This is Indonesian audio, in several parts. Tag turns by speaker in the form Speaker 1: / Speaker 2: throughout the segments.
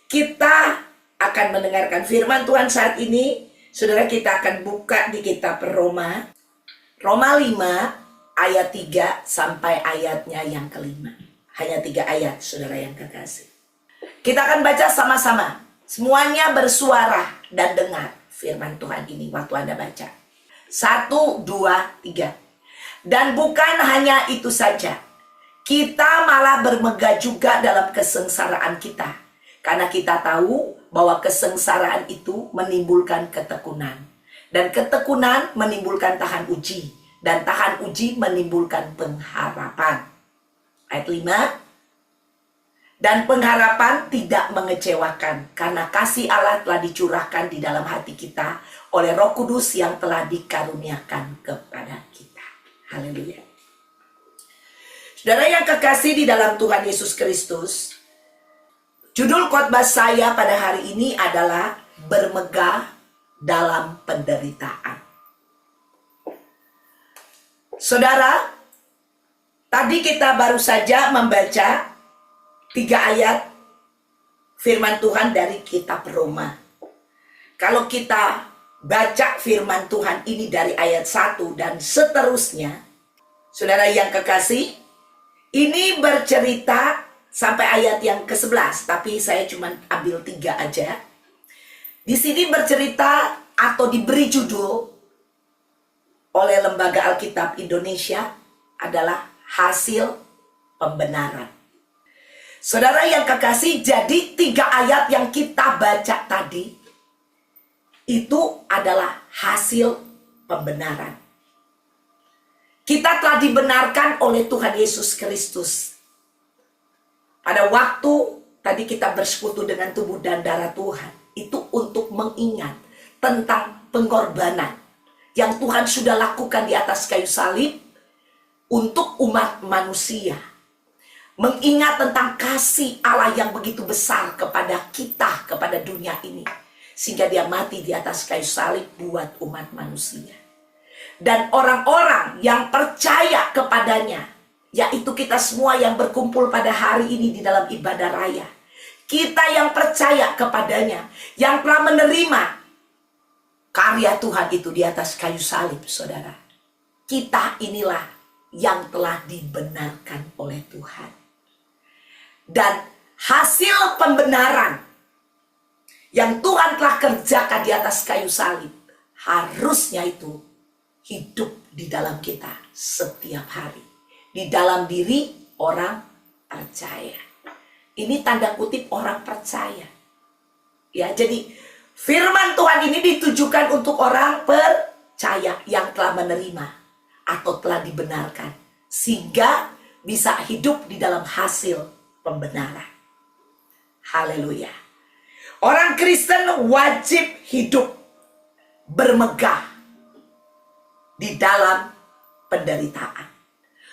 Speaker 1: Kita akan mendengarkan firman Tuhan saat ini. Saudara, kita akan buka di kitab Roma 5 ayat 3 sampai ayatnya yang kelima. Hanya 3 ayat, saudara yang kekasih. Kita akan baca sama-sama. Semuanya bersuara dan dengar firman Tuhan ini waktu Anda baca. 1, 2, 3. Dan bukan hanya itu saja, kita malah bermegah juga dalam kesengsaraan kita. Karena kita tahu bahwa kesengsaraan itu menimbulkan ketekunan. Dan ketekunan menimbulkan tahan uji. Dan tahan uji menimbulkan pengharapan. Ayat 5. Dan pengharapan tidak mengecewakan. Karena kasih Allah telah dicurahkan di dalam hati kita oleh Roh Kudus yang telah dikaruniakan kepada kita. Haleluya. Saudara yang kekasih di dalam Tuhan Yesus Kristus, judul khotbah saya pada hari ini adalah bermegah dalam penderitaan. Saudara, tadi kita baru saja membaca 3 ayat firman Tuhan dari kitab Roma. Kalau kita baca firman Tuhan ini dari ayat 1 dan seterusnya, saudara yang kekasih, ini bercerita sampai ayat yang ke-11, tapi saya cuma ambil 3 aja. Di sini bercerita atau diberi judul oleh Lembaga Alkitab Indonesia adalah hasil pembenaran. Saudara yang kekasih, jadi 3 ayat yang kita baca tadi itu adalah hasil pembenaran. Kita telah dibenarkan oleh Tuhan Yesus Kristus. Pada waktu tadi kita bersekutu dengan tubuh dan darah Tuhan, itu untuk mengingat tentang pengorbanan yang Tuhan sudah lakukan di atas kayu salib untuk umat manusia. Mengingat tentang kasih Allah yang begitu besar kepada kita, kepada dunia ini. Sehingga dia mati di atas kayu salib buat umat manusia. Dan orang-orang yang percaya kepadanya, yaitu kita semua yang berkumpul pada hari ini di dalam ibadah raya. Kita yang percaya kepadanya, yang telah menerima karya Tuhan itu di atas kayu salib, saudara. Kita inilah yang telah dibenarkan oleh Tuhan. Dan hasil pembenaran yang Tuhan telah kerjakan di atas kayu salib, harusnya itu hidup di dalam kita setiap hari. Di dalam diri orang percaya. Ini tanda kutip orang percaya. Ya, jadi firman Tuhan ini ditujukan untuk orang percaya yang telah menerima atau telah dibenarkan, sehingga bisa hidup di dalam hasil pembenaran. Haleluya. Orang Kristen wajib hidup bermegah di dalam penderitaan.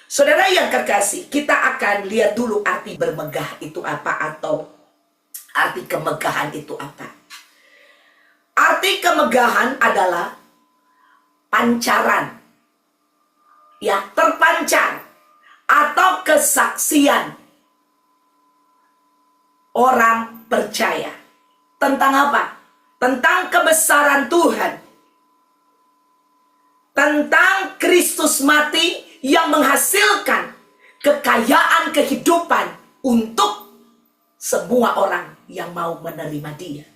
Speaker 1: Saudara yang kekasih, kita akan lihat dulu arti bermegah itu apa, atau arti kemegahan itu apa. Arti kemegahan adalah pancaran, ya, terpancar, atau kesaksian orang percaya. Tentang apa? Tentang kebesaran Tuhan. Tentang Kristus mati yang menghasilkan kekayaan kehidupan untuk semua orang yang mau menerima dia.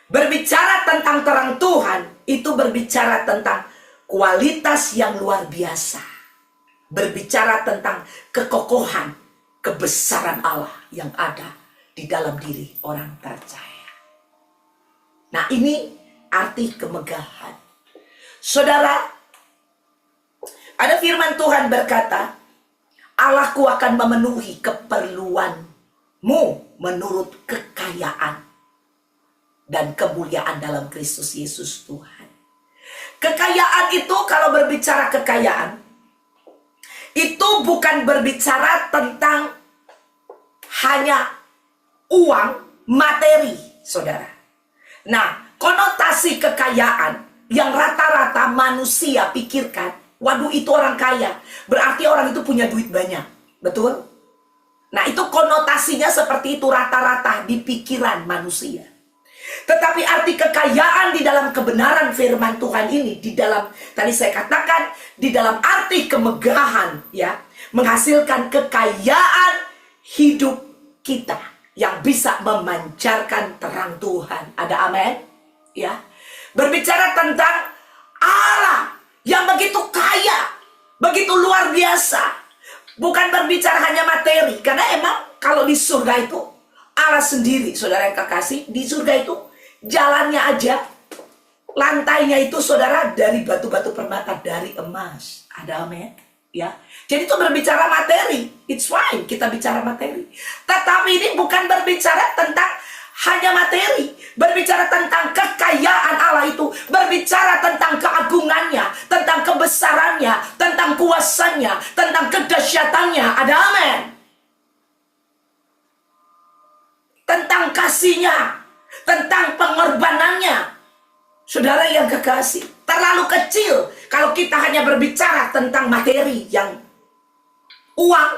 Speaker 1: Berbicara tentang terang Tuhan, itu berbicara tentang kualitas yang luar biasa. Berbicara tentang kekokohan, kebesaran Allah yang ada di dalam diri orang percaya. Nah, ini arti kemegahan. Saudara, ada firman Tuhan berkata, Allahku akan memenuhi keperluanmu menurut kekayaan dan kemuliaan dalam Kristus Yesus Tuhan. Kekayaan itu, kalau berbicara kekayaan, itu bukan berbicara tentang hanya uang, materi, saudara. Nah, konotasi kekayaan yang rata-rata manusia pikirkan, waduh itu orang kaya, berarti orang itu punya duit banyak. Betul? Nah, itu konotasi ekspektasinya seperti itu rata-rata di pikiran manusia. Tetapi arti kekayaan di dalam kebenaran firman Tuhan ini, di dalam, tadi saya katakan, di dalam arti kemegahan, ya, menghasilkan kekayaan hidup kita yang bisa memancarkan terang Tuhan. Ada amin? Ya. Berbicara tentang Allah yang begitu kaya, begitu luar biasa. Bukan berbicara hanya materi, karena emang kalau di surga itu Allah sendiri, saudara yang kekasih, di surga itu jalannya aja, lantainya itu saudara dari batu-batu permata, dari emas. Ada amin? Ya. Jadi itu berbicara materi, it's fine kita bicara materi. Tetapi ini bukan berbicara tentang hanya materi, berbicara tentang kekayaan Allah itu, berbicara tentang keagungannya, tentang kebesarannya, tentang kuasanya, tentang kedahsyatannya. Ada amin? Tentang kasihnya, tentang pengorbanannya. Saudara yang kekasih, terlalu kecil kalau kita hanya berbicara tentang materi yang uang,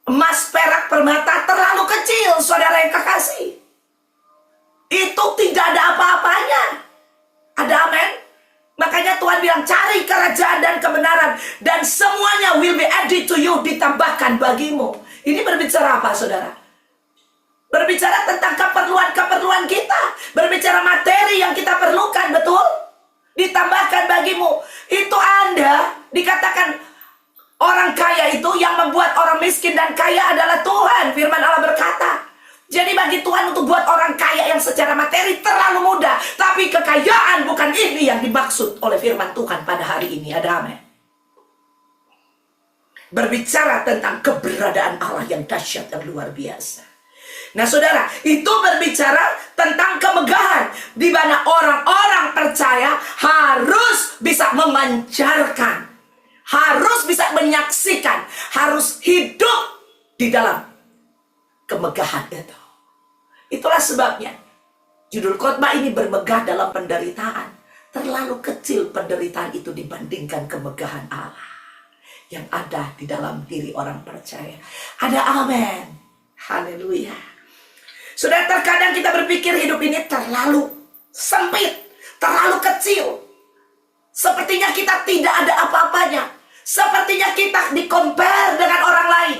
Speaker 1: emas, perak, permata, terlalu kecil, saudara yang kekasih. Itu tidak ada apa-apanya. Ada amin? Makanya Tuhan bilang, cari kerajaan dan kebenaran, dan semuanya will be added to you, ditambahkan bagimu. Ini berbicara apa, saudara? Berbicara tentang keperluan-keperluan kita. Berbicara materi yang kita perlukan, betul? Ditambahkan bagimu. Itu Anda, dikatakan orang kaya itu yang membuat orang miskin dan kaya adalah Tuhan. Firman Allah berkata. Jadi bagi Tuhan untuk buat orang kaya yang secara materi terlalu mudah. Tapi kekayaan bukan ini yang dimaksud oleh firman Tuhan pada hari ini. Ada amin? Berbicara tentang keberadaan Allah yang dahsyat, yang luar biasa. Nah saudara, itu berbicara tentang kemegahan, di mana orang-orang percaya harus bisa memancarkan, harus bisa menyaksikan, harus hidup di dalam kemegahan itu. Itulah sebabnya judul khotbah ini bermegah dalam penderitaan. Terlalu kecil penderitaan itu dibandingkan kemegahan Allah yang ada di dalam diri orang percaya. Ada amin. Haleluya. Sudah, terkadang kita berpikir hidup ini terlalu sempit, terlalu kecil. Sepertinya kita tidak ada apa-apanya. Sepertinya kita di-compare dengan orang lain.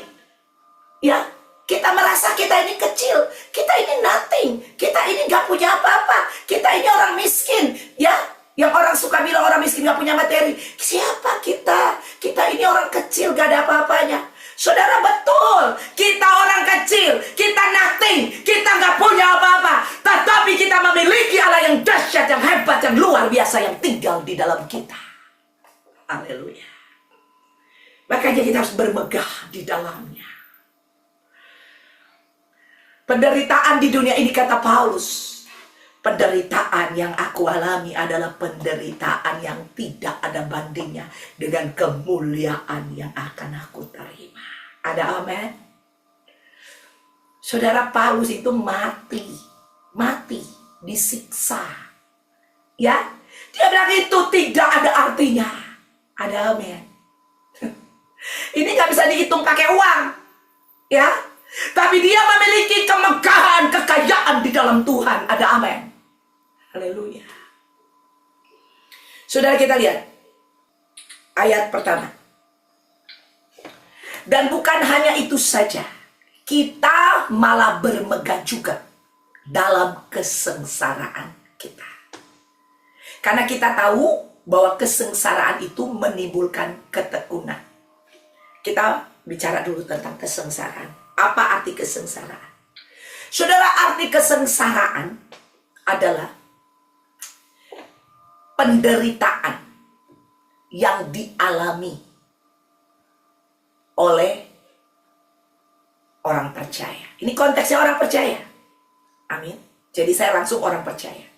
Speaker 1: Ya, kita merasa kita ini kecil, kita ini nothing, kita ini gak punya apa-apa, kita ini orang miskin. Ya, yang orang suka bilang orang miskin gak punya materi. Siapa kita? Kita ini orang kecil, gak ada apa-apanya. Saudara, betul, kita orang kecil, kita nothing, kita gak punya apa-apa. Tetapi kita memiliki Allah yang dahsyat, yang hebat, yang luar biasa, yang tinggal di dalam kita. Haleluya. Makanya kita harus bermegah di dalamnya. Penderitaan di dunia ini, kata Paulus, penderitaan yang aku alami adalah penderitaan yang tidak ada bandingnya dengan kemuliaan yang akan aku terima. Ada amin? Saudara, Paulus itu mati, disiksa. Ya, dia bilang itu tidak ada artinya. Ada amin? Ini gak bisa dihitung pakai uang. Ya, tapi dia memiliki kemegahan, kekayaan di dalam Tuhan. Ada amin? Haleluya. Saudara, kita lihat ayat pertama. Dan bukan hanya itu saja, kita malah bermegah juga dalam kesengsaraan kita. Karena kita tahu bahwa kesengsaraan itu menimbulkan ketekunan. Kita bicara dulu tentang kesengsaraan. Apa arti kesengsaraan? Saudara, arti kesengsaraan adalah penderitaan yang dialami oleh orang percaya. Ini konteksnya orang percaya. Amin. Jadi saya langsung orang percaya.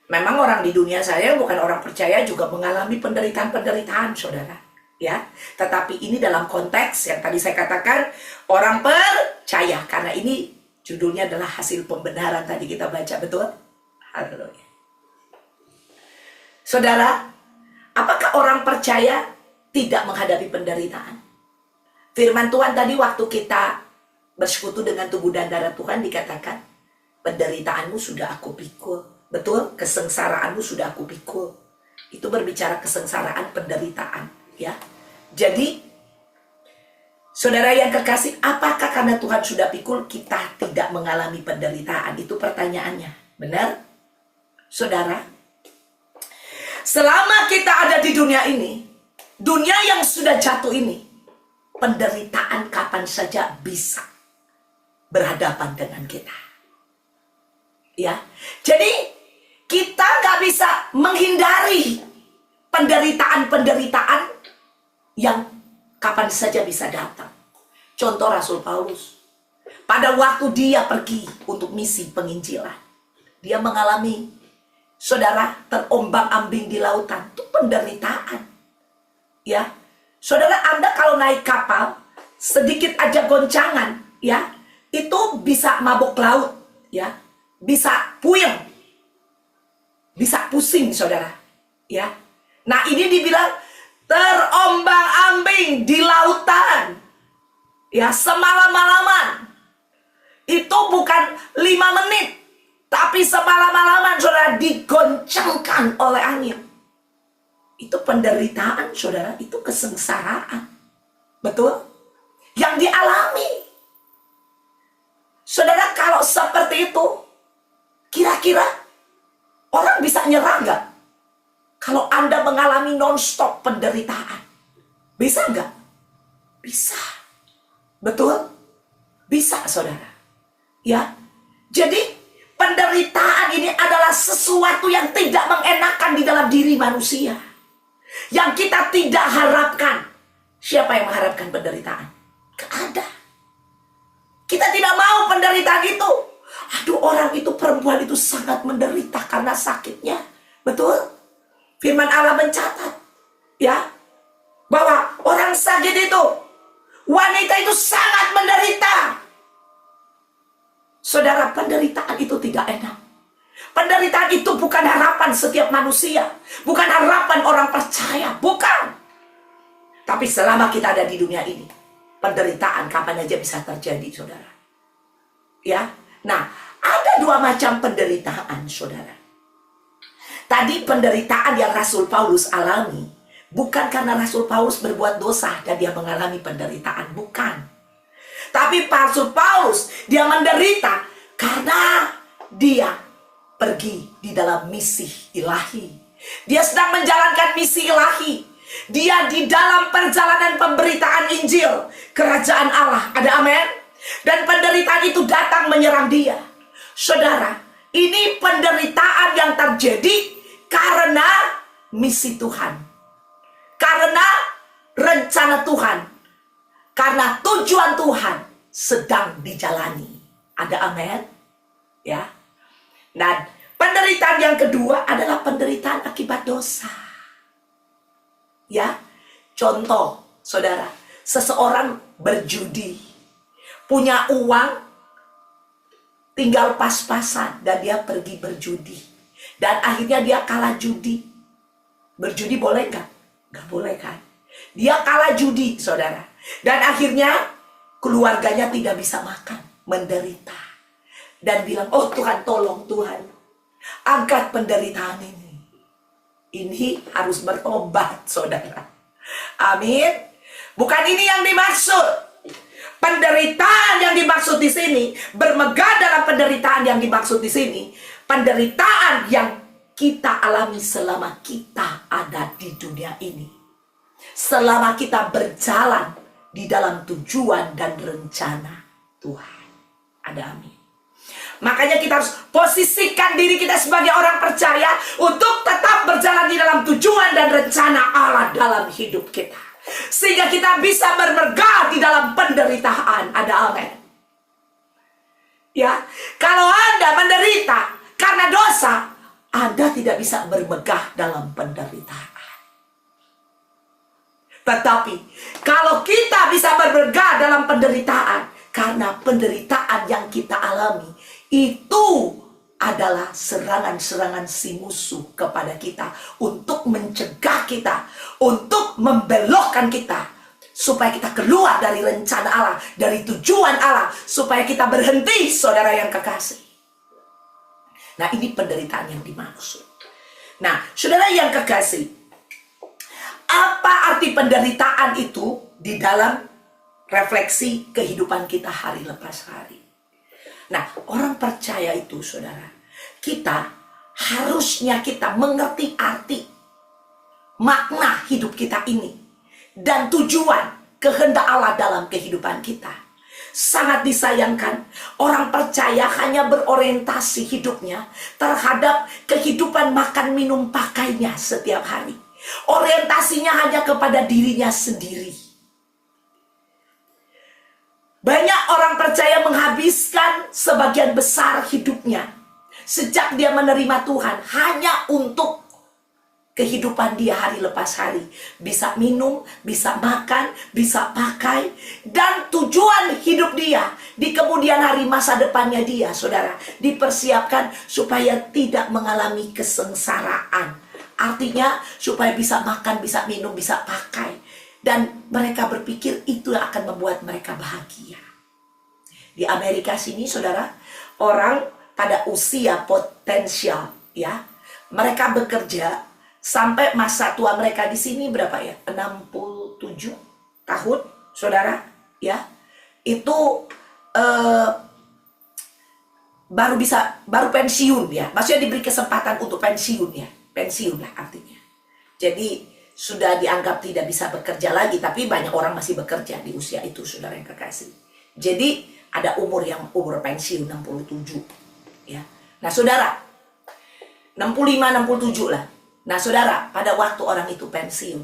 Speaker 1: Memang orang di dunia saya bukan orang percaya juga mengalami penderitaan-penderitaan, saudara. Ya, tetapi ini dalam konteks yang tadi saya katakan orang percaya, karena ini judulnya adalah hasil pembenaran, tadi kita baca, betul? Haleluya. Saudara, apakah orang percaya tidak menghadapi penderitaan? Firman Tuhan tadi waktu kita bersekutu dengan tubuh dan darah Tuhan dikatakan, penderitaanmu sudah aku pikul. Betul, kesengsaraanmu sudah aku pikul. Itu berbicara kesengsaraan, penderitaan, ya. Jadi, saudara yang kekasih, apakah karena Tuhan sudah pikul kita tidak mengalami penderitaan? Itu pertanyaannya. Benar? Saudara, selama kita ada di dunia ini, dunia yang sudah jatuh ini, penderitaan kapan saja bisa berhadapan dengan kita. Ya, jadi kita nggak bisa menghindari penderitaan-penderitaan yang kapan saja bisa datang. Contoh Rasul Paulus. Pada waktu dia pergi untuk misi penginjilan, dia mengalami, saudara, terombang-ambing di lautan. Itu penderitaan. Ya, saudara, Anda kalau naik kapal, sedikit aja goncangan, ya, itu bisa mabuk laut, ya, bisa puyeng, bisa pusing, saudara, ya. Nah, ini dibilang terombang-ambing di lautan, ya, semalam-malaman. Itu bukan 5 menit, tapi semalam-malaman, saudara, digoncangkan oleh angin. Itu penderitaan, saudara, itu kesengsaraan. Betul? Yang dialami. Saudara, kalau seperti itu, kira-kira orang bisa nyerah nggak? Kalau Anda mengalami non-stop penderitaan. Bisa nggak? Bisa. Betul? Bisa, saudara. Ya. Jadi, penderitaan ini adalah sesuatu yang tidak mengenakan di dalam diri manusia. Yang kita tidak harapkan. Siapa yang mengharapkan penderitaan? Gak ada. Kita tidak mau penderitaan itu. Aduh, orang itu, perempuan itu sangat menderita karena sakitnya. Betul? Firman Allah mencatat, ya, bahwa orang sakit itu, wanita itu sangat menderita. Saudara, penderitaan itu tidak enak. Penderitaan itu bukan harapan setiap manusia. Bukan harapan orang percaya. Bukan. Tapi selama kita ada di dunia ini, penderitaan kapan aja bisa terjadi, saudara. Ya. Nah, ada 2 macam penderitaan, saudara. Tadi penderitaan yang Rasul Paulus alami, bukan karena Rasul Paulus berbuat dosa dan dia mengalami penderitaan. Bukan. Tapi Rasul Paulus, dia menderita karena dia pergi di dalam misi ilahi. Dia sedang menjalankan misi ilahi. Dia di dalam perjalanan pemberitaan Injil kerajaan Allah. Ada amin? Dan penderitaan itu datang menyerang dia. Saudara, ini penderitaan yang terjadi karena misi Tuhan. Karena rencana Tuhan. Karena tujuan Tuhan sedang dijalani. Ada amin? Ya. Dan penderitaan yang kedua adalah penderitaan akibat dosa. Ya. Contoh, saudara, seseorang berjudi, punya uang, tinggal pas-pasan, dan dia pergi berjudi. Dan akhirnya dia kalah judi. Berjudi boleh nggak? Nggak boleh kan? Dia kalah judi, saudara. Dan akhirnya keluarganya tidak bisa makan, menderita. Dan bilang, oh Tuhan, tolong Tuhan, angkat penderitaan ini. Ini harus bertobat, saudara. Amin. Bukan ini yang dimaksud. Penderitaan yang dimaksud di sini, bermegah dalam penderitaan yang dimaksud di sini, penderitaan yang kita alami selama kita ada di dunia ini. Selama kita berjalan di dalam tujuan dan rencana Tuhan. Ada amin. Makanya kita harus posisikan diri kita sebagai orang percaya untuk tetap berjalan di dalam tujuan dan rencana Allah dalam hidup kita. Sehingga kita bisa bermegah di dalam penderitaan. Ada amin. Ya, kalau Anda menderita karena dosa, Anda tidak bisa bermegah dalam penderitaan. Tetapi kalau kita bisa bermegah dalam penderitaan, karena penderitaan yang kita alami itu adalah serangan-serangan si musuh kepada kita untuk mencegah kita, untuk membelokkan kita supaya kita keluar dari rencana Allah, dari tujuan Allah, supaya kita berhenti, saudara yang kekasih. Nah, ini penderitaan yang dimaksud. Nah, saudara yang kekasih, apa arti penderitaan itu di dalam refleksi kehidupan kita hari lepas hari? Nah, orang percaya itu, saudara, harusnya kita mengerti arti, makna hidup kita ini, dan tujuan kehendak Allah dalam kehidupan kita. Sangat disayangkan, orang percaya hanya berorientasi hidupnya terhadap kehidupan makan minum pakainya setiap hari. Orientasinya hanya kepada dirinya sendiri. Banyak orang percaya menghabiskan sebagian besar hidupnya sejak dia menerima Tuhan hanya untuk kehidupan dia hari lepas hari. Bisa minum, bisa makan, bisa pakai. Dan tujuan hidup dia di kemudian hari, masa depannya dia, saudara, dipersiapkan supaya tidak mengalami kesengsaraan. Artinya supaya bisa makan, bisa minum, bisa pakai. Dan mereka berpikir itu akan membuat mereka bahagia. Di Amerika sini, saudara, orang pada usia potensial, ya, mereka bekerja sampai masa tua mereka di sini berapa ya? 67 tahun, saudara, ya. Itu baru pensiun, ya. Maksudnya diberi kesempatan untuk pensiun, ya. Pensiun lah artinya. Jadi sudah dianggap tidak bisa bekerja lagi, tapi banyak orang masih bekerja di usia itu, saudara yang kekasih. Jadi ada umur pensiun 67, ya. Nah, saudara, 65 67 lah. Nah, saudara, pada waktu orang itu pensiun,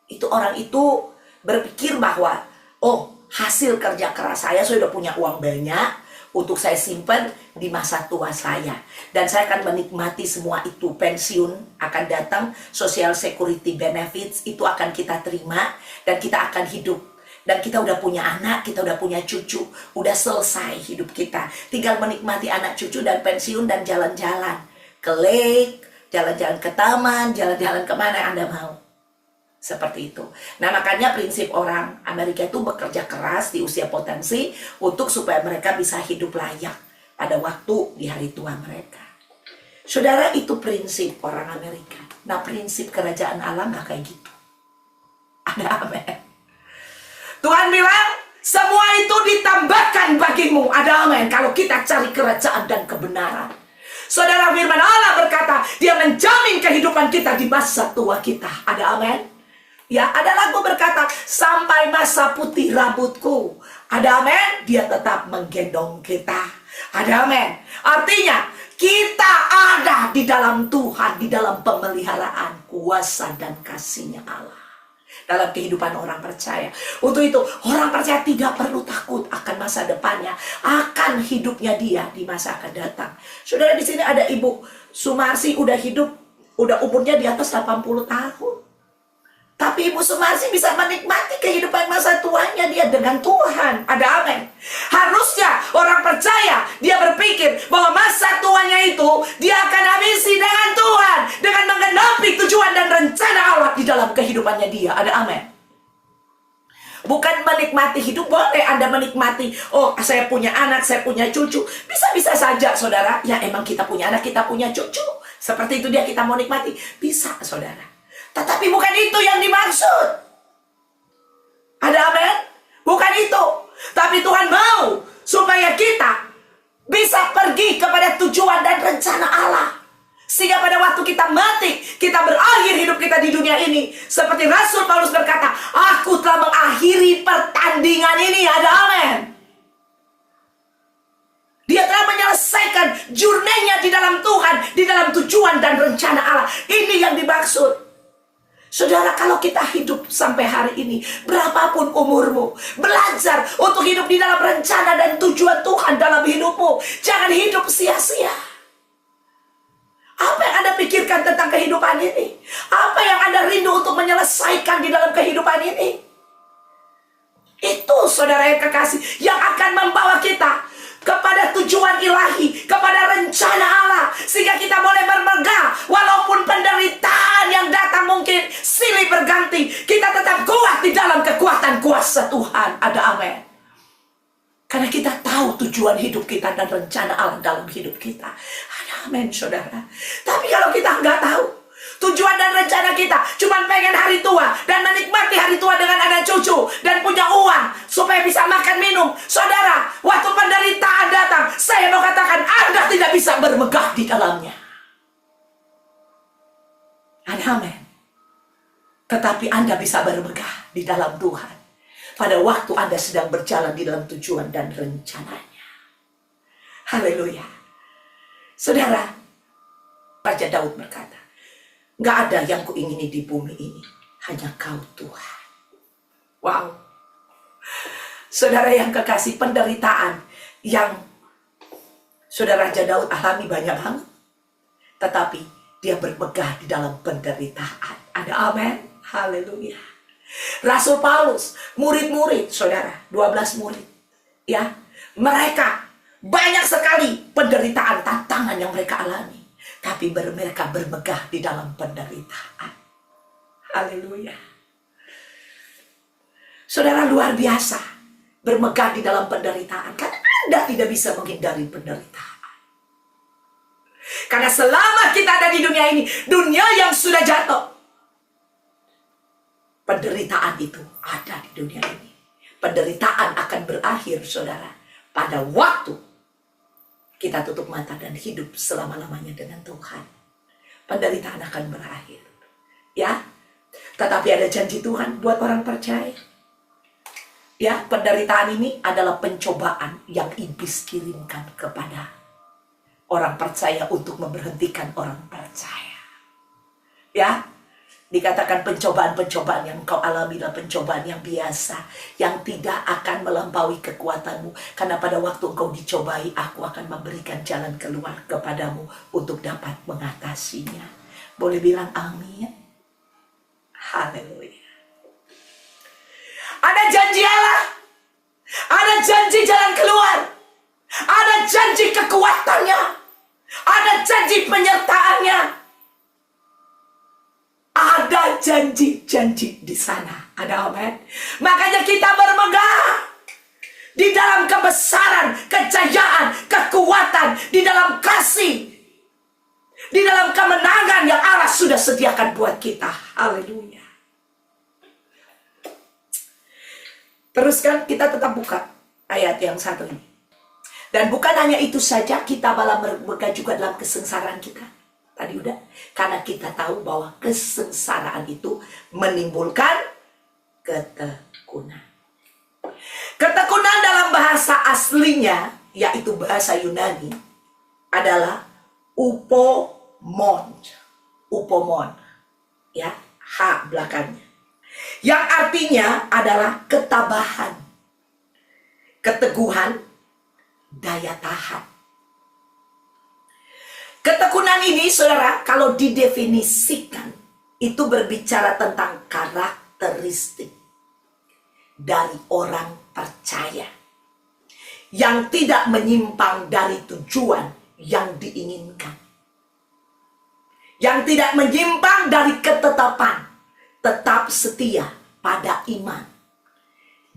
Speaker 1: itu orang itu berpikir bahwa, oh, hasil kerja keras saya sudah punya uang banyak untuk saya simpan di masa tua saya. Dan saya akan menikmati semua itu. Pensiun akan datang, social security benefits itu akan kita terima, dan kita akan hidup. Dan kita udah punya anak, kita udah punya cucu, udah selesai hidup kita. Tinggal menikmati anak cucu dan pensiun dan jalan-jalan ke lake, jalan-jalan ke taman, jalan-jalan kemana Anda mau. Seperti itu. Nah, makanya prinsip orang Amerika itu bekerja keras di usia potensi untuk supaya mereka bisa hidup layak pada waktu di hari tua mereka. Saudara, itu prinsip orang Amerika. Nah, prinsip kerajaan Allah nggak kayak gitu. Ada amin. Tuhan bilang, semua itu ditambahkan bagimu. Ada amin. Kalau kita cari kerajaan dan kebenaran. Saudara, firman Allah berkata, dia menjamin kehidupan kita di masa tua kita. Ada amin. Ya, ada lagu berkata, sampai masa putih rambutku. Ada amin. Dia tetap menggendong kita. Ada amin. Artinya, kita ada di dalam Tuhan, di dalam pemeliharaan kuasa dan kasih-Nya Allah. Dalam kehidupan orang percaya. Untuk itu, orang percaya tidak perlu takut akan masa depannya, akan hidupnya dia di masa akan datang. Saudara, di sini ada Ibu Sumarsi, udah hidup, udah umurnya di atas 80 tahun. Tapi Ibu Sumarsi bisa menikmati kehidupan masa tuanya dia dengan Tuhan. Ada amin. Harusnya orang percaya, dia berpikir bahwa masa tuanya itu dia akan habisi dengan Tuhan, dengan menggenapi tujuan dan rencana Allah di dalam kehidupannya dia. Ada amin. Bukan menikmati hidup, boleh Anda menikmati, oh, saya punya anak, saya punya cucu. Bisa-bisa saja, saudara. Ya, emang kita punya anak, kita punya cucu. Seperti itu dia kita mau nikmati. Bisa, saudara. Tetapi bukan itu yang dimaksud. Ada amin? Bukan itu. Tapi Tuhan mau supaya kita bisa pergi kepada tujuan dan rencana Allah. Sehingga pada waktu kita mati, kita berakhir hidup kita di dunia ini. Seperti Rasul Paulus berkata, aku telah mengakhiri pertandingan ini. Ada amin. Dia telah menyelesaikan journey-nya di dalam Tuhan, di dalam tujuan dan rencana Allah. Ini yang dimaksud. Saudara, kalau kita hidup sampai hari ini, berapapun umurmu, belajar untuk hidup di dalam rencana dan tujuan Tuhan dalam hidupmu. Jangan hidup sia-sia. Apa yang Anda pikirkan tentang kehidupan ini? Apa yang Anda rindu untuk menyelesaikan di dalam kehidupan ini? Itu, saudara yang kekasih, yang akan membawa kita kepada tujuan ilahi, kepada rencana Allah, sehingga kita boleh bermegah walaupun penderitaan yang datang mungkin silih berganti, kita tetap kuat di dalam kekuatan kuasa Tuhan. Ada amin. Karena kita tahu tujuan hidup kita dan rencana Allah dalam hidup kita. Ada amin, saudara. Tapi kalau kita nggak tahu tujuan dan rencana kita, cuma pengen hari tua dan menikmati hari tua dengan ada cucu dan punya uang supaya bisa makan minum. Saudara, waktu penderitaan datang, saya mau katakan Anda tidak bisa bermegah di dalamnya. Ada amin. Tetapi Anda bisa bermegah di dalam Tuhan pada waktu Anda sedang berjalan di dalam tujuan dan rencananya. Haleluya. Saudara, Raja Daud berkata, "Gak ada yang kuingini di bumi ini, hanya Kau Tuhan." Wow. Saudara yang kekasih, penderitaan yang Saudara Raja Daud alami banyak banget. Tetapi dia bermegah di dalam penderitaan. Ada amin. Haleluya. Rasul Paulus, murid-murid, saudara, 12 murid. Ya, mereka banyak sekali penderitaan, tantangan yang mereka alami. Tapi mereka bermegah di dalam penderitaan. Haleluya. Saudara, luar biasa bermegah di dalam penderitaan. Karena Anda tidak bisa menghindari penderitaan. Karena selama kita ada di dunia ini, dunia yang sudah jatuh, penderitaan itu ada di dunia ini. Penderitaan akan berakhir, saudara, pada waktu kita tutup mata dan hidup selama-lamanya dengan Tuhan. Penderitaan akan berakhir. Ya, tetapi ada janji Tuhan buat orang percaya. Ya, penderitaan ini adalah pencobaan yang iblis kirimkan kepada orang percaya untuk memberhentikan orang percaya. Ya, dikatakan pencobaan-pencobaan yang kau alami adalah pencobaan yang biasa, yang tidak akan melampaui kekuatanmu. Karena pada waktu engkau dicobai, aku akan memberikan jalan keluar kepadamu untuk dapat mengatasinya. Boleh bilang amin? Haleluya. Ada janji Allah, ada janji jalan keluar, ada janji kekuatannya, ada janji penyertaannya. Ada janji-janji di sana. Ada amin. Makanya kita bermegah di dalam kebesaran, kejayaan, kekuatan, di dalam kasih, di dalam kemenangan yang Allah sudah sediakan buat kita. Haleluya. Teruskan, kita tetap buka ayat yang satu ini. Dan bukan hanya itu saja, kita malah bermegah juga dalam kesengsaraan kita. Tadi udah, karena kita tahu bahwa kesengsaraan itu menimbulkan ketekunan. Ketekunan dalam bahasa aslinya, yaitu bahasa Yunani, adalah upomon. Upomon, ya, H belakangnya. Yang artinya adalah ketabahan, keteguhan, daya tahan. Ketekunan ini, saudara, kalau didefinisikan, itu berbicara tentang karakteristik dari orang percaya yang tidak menyimpang dari tujuan yang diinginkan, yang tidak menyimpang dari ketetapan, tetap setia pada iman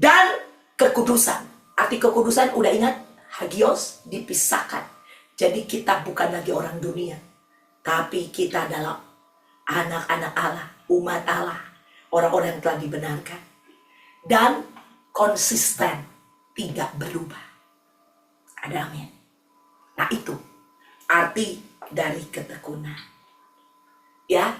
Speaker 1: dan kekudusan. Arti kekudusan udah ingat, hagios, dipisahkan. Jadi kita bukan lagi orang dunia, tapi kita adalah anak-anak Allah, umat Allah, orang-orang yang telah dibenarkan. Dan konsisten, tidak berubah. Ada amin. Nah, itu arti dari ketekunan. Ya,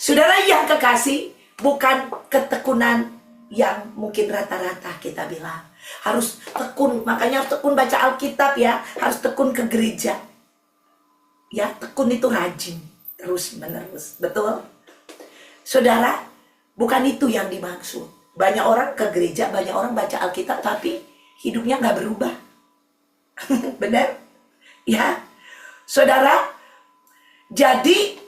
Speaker 1: saudara yang kekasih, bukan ketekunan yang mungkin rata-rata kita bilang. Harus tekun, makanya harus tekun baca Alkitab ya, harus tekun ke gereja. Ya, tekun itu rajin, terus menerus, betul? Saudara, bukan itu yang dimaksud. Banyak orang ke gereja, banyak orang baca Alkitab, tapi hidupnya nggak berubah. Benar? Ya, saudara, jadi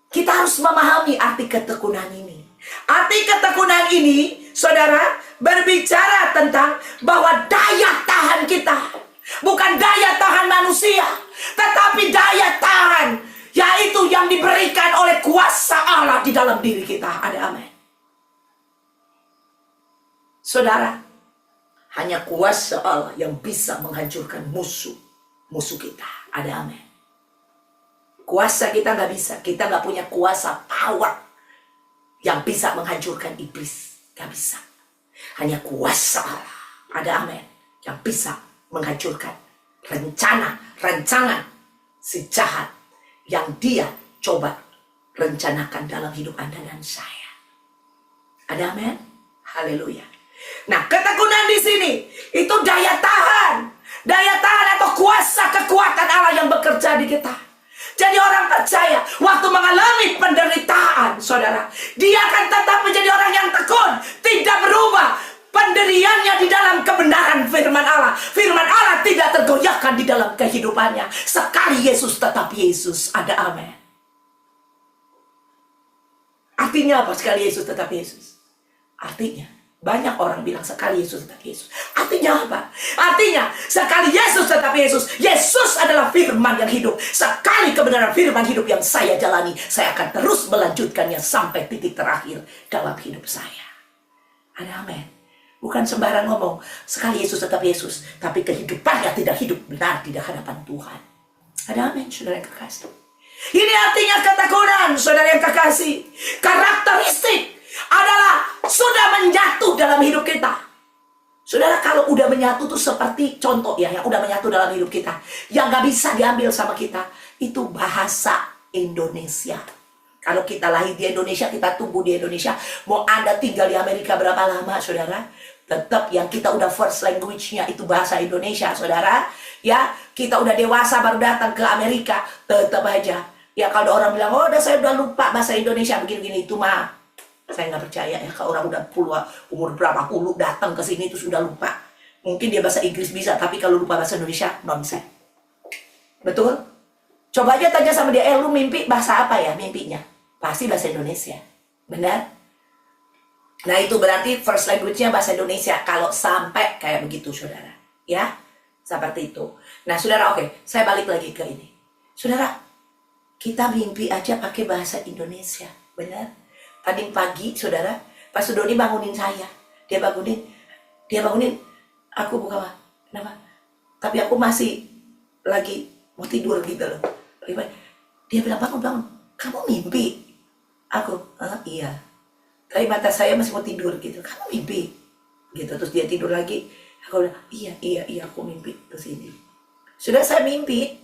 Speaker 1: kita harus memahami arti ketekunan ini. Arti ketekunan ini, saudara, berbicara tentang bahwa daya tahan kita bukan daya tahan manusia, tetapi daya tahan yaitu yang diberikan oleh kuasa Allah di dalam diri kita. Ada amin. Saudara, hanya kuasa Allah yang bisa menghancurkan musuh kita. Ada amin. Kuasa kita nggak bisa. Kita nggak punya kuasa power yang bisa menghancurkan iblis. Nggak bisa. Hanya kuasa Allah. Ada amin. Yang bisa menghancurkan rancangan si jahat yang dia coba rencanakan dalam hidup Anda dan saya. Ada amin? Haleluya. Nah, ketekunan di sini itu daya tahan atau kuasa kekuatan Allah yang bekerja di kita. Jadi orang percaya waktu mengalami penderitaan, saudara, dia akan tetap menjadi orang yang tekun, tidak berubah pendiriannya di dalam kebenaran firman Allah. Firman Allah tidak tergoyahkan di dalam kehidupannya. Sekali Yesus tetap Yesus. Ada amin. Artinya apa sekali Yesus tetap Yesus? Artinya banyak orang bilang sekali Yesus tetap Yesus. Artinya apa? Artinya sekali Yesus tetap Yesus. Yesus adalah firman yang hidup. Sekali kebenaran firman hidup yang saya jalani, saya akan terus melanjutkannya sampai titik terakhir dalam hidup saya. Ada amin. Bukan sembarang ngomong sekali Yesus tetap Yesus, tapi kehidupannya tidak hidup benar di hadapan Tuhan. Ada amin, saudara yang kekasih. Ini artinya ketekunan, saudara yang kekasih. Karakteristik adalah sudah menyatu dalam hidup kita. Saudara, kalau udah menyatu tuh seperti contoh ya, yang udah menyatu dalam hidup kita, yang gak bisa diambil sama kita, itu bahasa Indonesia. Kalau kita lahir di Indonesia, kita tumbuh di Indonesia, mau Anda tinggal di Amerika berapa lama, saudara, tetap yang kita udah first language-nya itu bahasa Indonesia, saudara. Ya, kita udah dewasa baru datang ke Amerika, tetap aja. Ya, kalau orang bilang, oh saya udah lupa bahasa Indonesia begini-gini, itu mah saya nggak percaya ya. Kalau orang udah umur berapa puluh datang ke sini itu sudah lupa. Mungkin dia bahasa Inggris bisa, tapi kalau lupa bahasa Indonesia, nonsense. Betul? Coba aja tanya sama dia, lu mimpi bahasa apa ya mimpinya? Pasti bahasa Indonesia. Benar? Nah, itu berarti first language-nya bahasa Indonesia. Kalau sampai kayak begitu, saudara. Ya, seperti itu. Nah, saudara, oke, saya balik lagi ke ini. Saudara, kita mimpi aja pakai bahasa Indonesia. Benar? Tadi pagi, saudara, Pak Sudoni bangunin saya. Dia bangunin, aku buka, kenapa? Tapi aku masih lagi mau tidur gitu loh. Dia bilang, bangun, kamu mimpi? Aku, iya. Tapi mata saya masih mau tidur gitu. Kamu mimpi? Gitu, terus dia tidur lagi. Aku bilang, iya, aku mimpi ke sini. Sudah saya mimpi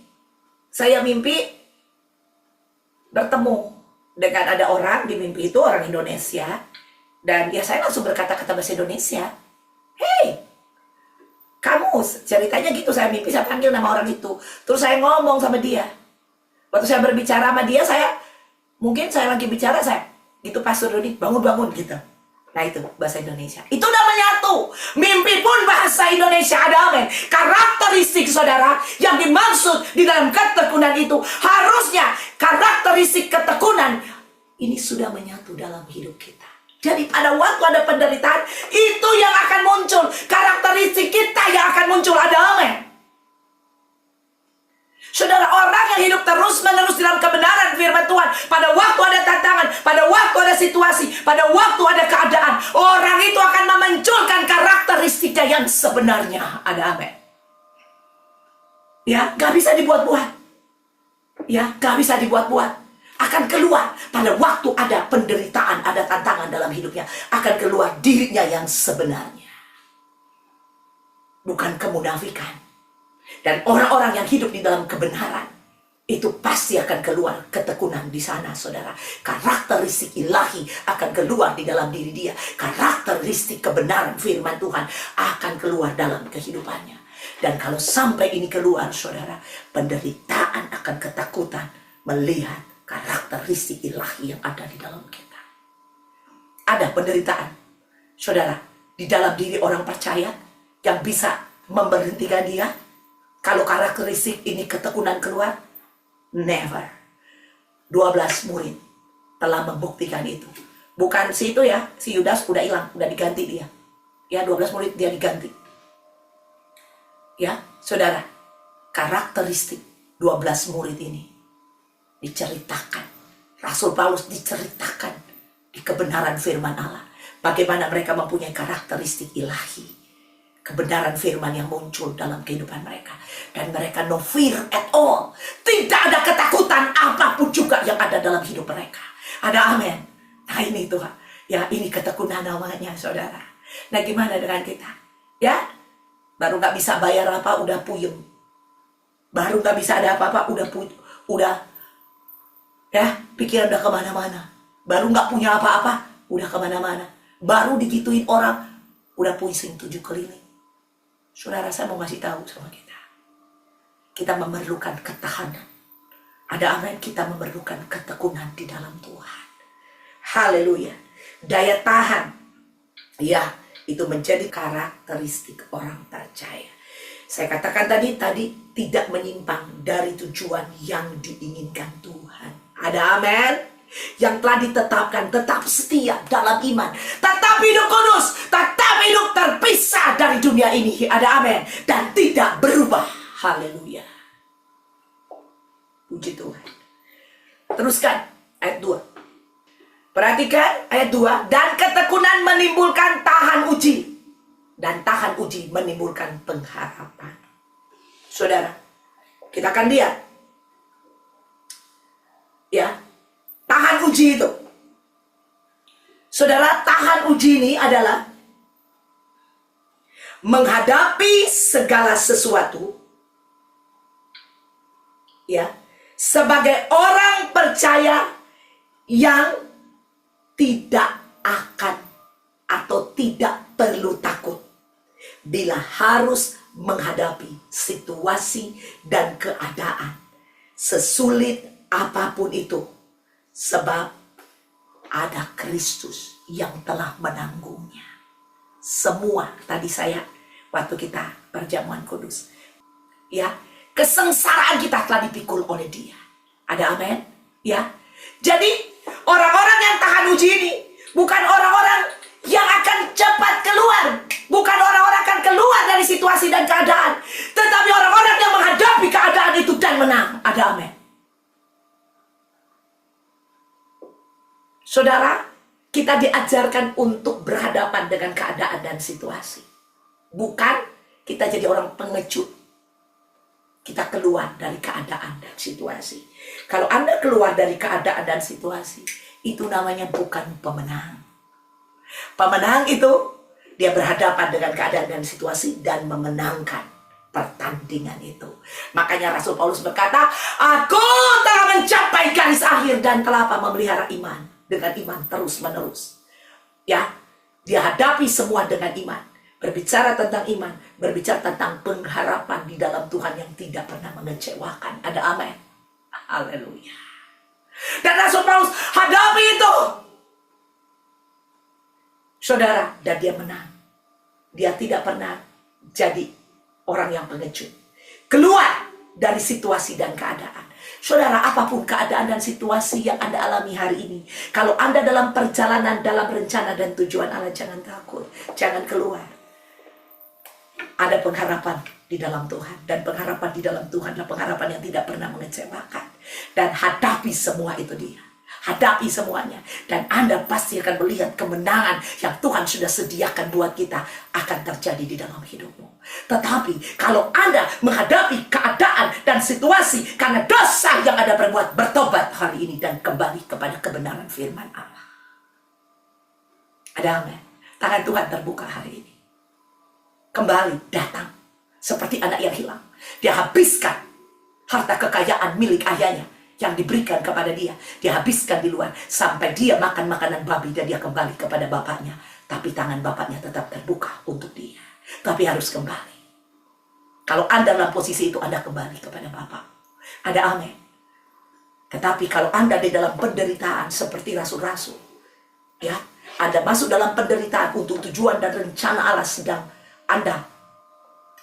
Speaker 1: bertemu dengan ada orang di mimpi itu, orang Indonesia. Dan ya saya langsung berkata-kata bahasa Indonesia. Hei, kamu, ceritanya gitu, saya mimpi, saya panggil nama orang itu. Terus saya ngomong sama dia. Waktu saya berbicara sama dia, mungkin saya lagi bicara, gitu, Pastor Doni, bangun gitu. Nah, itu bahasa Indonesia. Itu udah menyatu. Mimpi pun bahasa Indonesia, ada amin. Karakteristik, saudara, yang dimaksud di dalam ketekunan itu, harusnya karakteristik ketekunan ini sudah menyatu dalam hidup kita. Jadi pada waktu ada penderitaan, itu yang akan muncul. Karakteristik kita yang akan muncul, ada amin. Saudara, orang yang hidup terus-menerus dalam kebenaran firman Tuhan, pada waktu ada tantangan, pada waktu ada situasi, pada waktu ada keadaan, orang itu akan memunculkan karakteristiknya yang sebenarnya. Ada amin. Ya, gak bisa dibuat-buat. Ya, gak bisa dibuat-buat. Akan keluar pada waktu ada penderitaan, ada tantangan dalam hidupnya. Akan keluar dirinya yang sebenarnya. Bukan kemunafikan. Dan orang-orang yang hidup di dalam kebenaran, itu pasti akan keluar ketekunan di sana, saudara. Karakteristik ilahi akan keluar di dalam diri dia. Karakteristik kebenaran firman Tuhan akan keluar dalam kehidupannya. Dan kalau sampai ini keluar, saudara, penderitaan akan ketakutan melihat karakteristik ilahi yang ada di dalam kita. Ada penderitaan, saudara, di dalam diri orang percaya yang bisa memberhentikan dia. Kalau karakteristik ini ketekunan keluar, never. 12 murid telah membuktikan itu. Bukan si itu ya, si Yudas udah hilang, udah diganti dia. Ya, 12 murid dia diganti. Ya, saudara, karakteristik 12 murid ini diceritakan. Rasul Paulus diceritakan di kebenaran firman Allah. bagaimana mereka mempunyai karakteristik ilahi, kebenaran firman yang muncul dalam kehidupan mereka. Dan mereka no fear at all. Tidak ada ketakutan apapun juga yang ada dalam hidup mereka. Ada amin. Nah ini Tuhan. Ya ini ketekunan namanya saudara. Nah gimana dengan kita? Ya, baru gak bisa bayar apa udah puyeng. Baru gak bisa ada apa-apa udah ya pikiran udah kemana-mana. Baru gak punya apa-apa udah kemana-mana. Baru digituin orang udah pusing 7 keliling. Saudara, saya mau ngasih tahu sama kita. Kita memerlukan ketahanan. Ada amin, kita memerlukan ketekunan di dalam Tuhan. Haleluya. Daya tahan. Ya, itu menjadi karakteristik orang percaya. Saya katakan tadi tidak menyimpang dari tujuan yang diinginkan Tuhan. Ada amin. Yang telah ditetapkan tetap setia dalam iman, tetap hidup kudus, tetap hidup terpisah dari dunia ini. Ada amin. Dan tidak berubah. Haleluya. Puji Tuhan. Teruskan ayat 2. Perhatikan ayat 2. Dan ketekunan menimbulkan tahan uji, dan tahan uji menimbulkan pengharapan. Saudara, kita akan lihat ya, tahan uji itu. Saudara, tahan uji ini adalah menghadapi segala sesuatu ya, sebagai orang percaya yang tidak akan atau tidak perlu takut bila harus menghadapi situasi dan keadaan sesulit apapun itu, sebab ada Kristus yang telah menanggungnya semua. Tadi saya waktu kita perjamuan kudus ya, kesengsaraan kita telah dipikul oleh Dia. Ada amin ya. Jadi orang-orang yang tahan uji ini bukan orang-orang yang akan cepat keluar, bukan orang-orang akan keluar dari situasi dan keadaan, tetapi orang-orang yang menghadapi keadaan itu dan menang. Ada amin. Saudara, kita diajarkan untuk berhadapan dengan keadaan dan situasi. Bukan kita jadi orang pengecut. Kita keluar dari keadaan dan situasi. Kalau Anda keluar dari keadaan dan situasi, itu namanya bukan pemenang. Pemenang itu dia berhadapan dengan keadaan dan situasi dan memenangkan pertandingan itu. Makanya Rasul Paulus berkata, aku telah mencapai garis akhir dan telah memelihara iman. Dengan iman terus menerus. Ya, dia hadapi semua dengan iman. Berbicara tentang iman, berbicara tentang pengharapan di dalam Tuhan yang tidak pernah mengecewakan. Ada amin. Haleluya. Dan Rasul Paulus hadapi itu, saudara, dan dia menang. Dia tidak pernah jadi orang yang pengecut. Keluar dari situasi dan keadaan. Saudara, apapun keadaan dan situasi yang Anda alami hari ini, kalau Anda dalam perjalanan, dalam rencana dan tujuan Allah, jangan takut, jangan keluar. Ada pengharapan di dalam Tuhan, dan pengharapan di dalam Tuhan adalah pengharapan yang tidak pernah mengecewakan. Dan hadapi semua itu dia. Hadapi semuanya. Dan Anda pasti akan melihat kemenangan yang Tuhan sudah sediakan buat kita akan terjadi di dalam hidupmu. Tetapi kalau Anda menghadapi keadaan dan situasi karena dosa yang Anda perbuat, bertobat hari ini dan kembali kepada kebenaran firman Allah. Ada amin. Tangan Tuhan terbuka hari ini. Kembali datang seperti anak yang hilang. Dia habiskan harta kekayaan milik ayahnya yang diberikan kepada dia. Dia habiskan di luar sampai dia makan makanan babi dan dia kembali kepada bapaknya. Tapi tangan bapaknya tetap terbuka untuk dia. Tapi harus kembali. Kalau Anda dalam posisi itu, Anda kembali kepada Bapak. Ada amin. Tetapi kalau Anda di dalam penderitaan seperti rasul-rasul, ya, Anda masuk dalam penderitaan untuk tujuan dan rencana Allah sedang Anda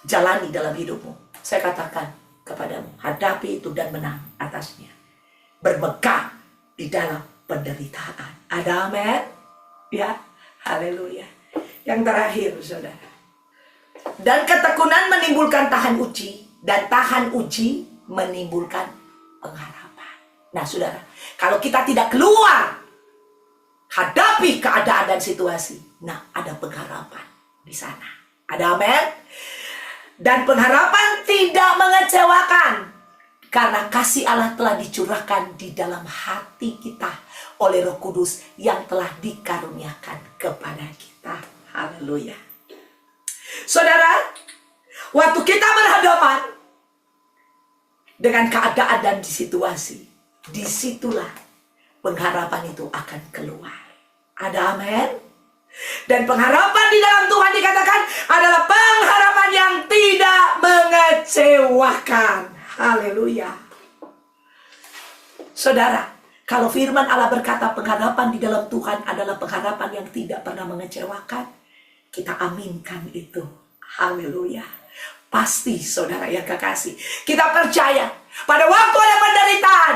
Speaker 1: jalani dalam hidupmu. Saya katakan kepadamu, hadapi itu dan menang atasnya. Bermegah di dalam penderitaan. Ada amin? Ya, haleluya. Yang terakhir, saudara. Dan ketekunan menimbulkan tahan uji, dan tahan uji menimbulkan pengharapan. Nah, saudara, kalau kita tidak keluar hadapi keadaan dan situasi, Nah, ada pengharapan di sana. Ada amin? Dan pengharapan tidak mengecewakan. Karena kasih Allah telah dicurahkan di dalam hati kita oleh Roh Kudus yang telah dikaruniakan kepada kita. Haleluya. Saudara, waktu kita berhadapan dengan keadaan dan situasi, disitulah pengharapan itu akan keluar. Ada amin? Dan pengharapan di dalam Tuhan dikatakan adalah pengharapan yang tidak mengecewakan. Haleluya. Saudara, kalau firman Allah berkata pengharapan di dalam Tuhan adalah pengharapan yang tidak pernah mengecewakan, kita aminkan itu. Haleluya. Pasti saudara yang kekasih, kita percaya pada waktu ada penderitaan,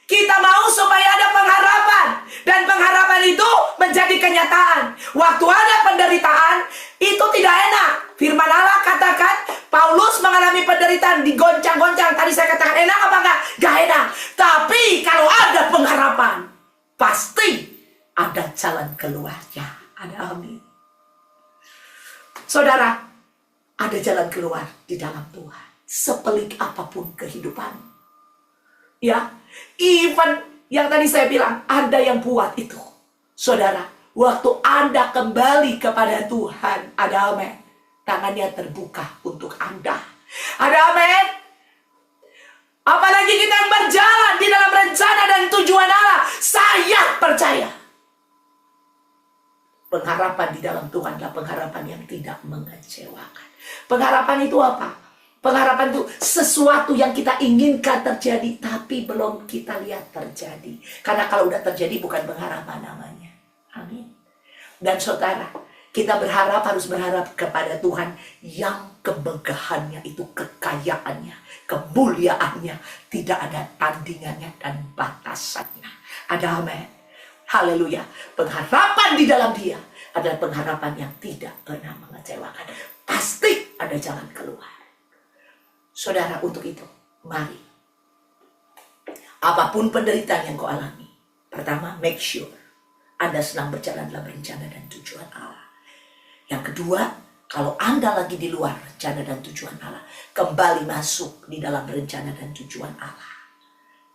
Speaker 1: kita mau supaya ada pengharapan. Dan pengharapan itu menjadi kenyataan. Waktu ada penderitaan, itu tidak enak. Firman Allah katakan, Paulus mengalami penderitaan, digoncang-goncang. Tadi saya katakan enak apa enggak? Gak enak. Tapi kalau ada pengharapan, pasti ada jalan keluarnya. Ada amin. Saudara, ada jalan keluar di dalam Tuhan. Sepelik apapun kehidupan. Ya, even yang tadi saya bilang, Anda yang buat itu. Saudara, waktu Anda kembali kepada Tuhan, ada amin. Tangannya terbuka untuk Anda. Ada amin. Apalagi kita yang berjalan di dalam rencana dan tujuan Allah. Saya percaya. Pengharapan di dalam Tuhan adalah pengharapan yang tidak mengecewakan. Pengharapan itu apa? Pengharapan itu sesuatu yang kita inginkan terjadi, tapi belum kita lihat terjadi. Karena kalau udah terjadi bukan pengharapan namanya. Amin. Dan saudara, kita harus berharap kepada Tuhan yang kemegahannya itu, kekayaannya, kemuliaannya, tidak ada tandingannya dan batasannya. Ada amin. Haleluya. Pengharapan di dalam Dia adalah pengharapan yang tidak pernah mengecewakan. Pasti ada jalan keluar. Saudara, untuk itu, mari. Apapun penderitaan yang kau alami, pertama, make sure Anda sedang berjalan dalam rencana dan tujuan Allah. Yang kedua, kalau Anda lagi di luar rencana dan tujuan Allah, kembali masuk di dalam rencana dan tujuan Allah.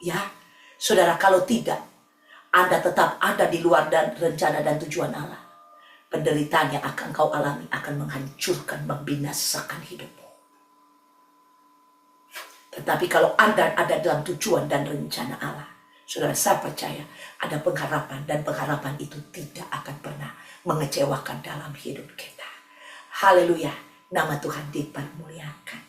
Speaker 1: Ya, saudara, kalau tidak, Anda tetap ada di luar dan rencana dan tujuan Allah. Penderitaan yang akan kau alami akan menghancurkan, membinasakan hidupmu. Tetapi kalau Anda ada dalam tujuan dan rencana Allah, saudara, saya percaya ada pengharapan, dan pengharapan itu tidak akan pernah mengecewakan dalam hidup kita. Haleluya, nama Tuhan dipermuliakan.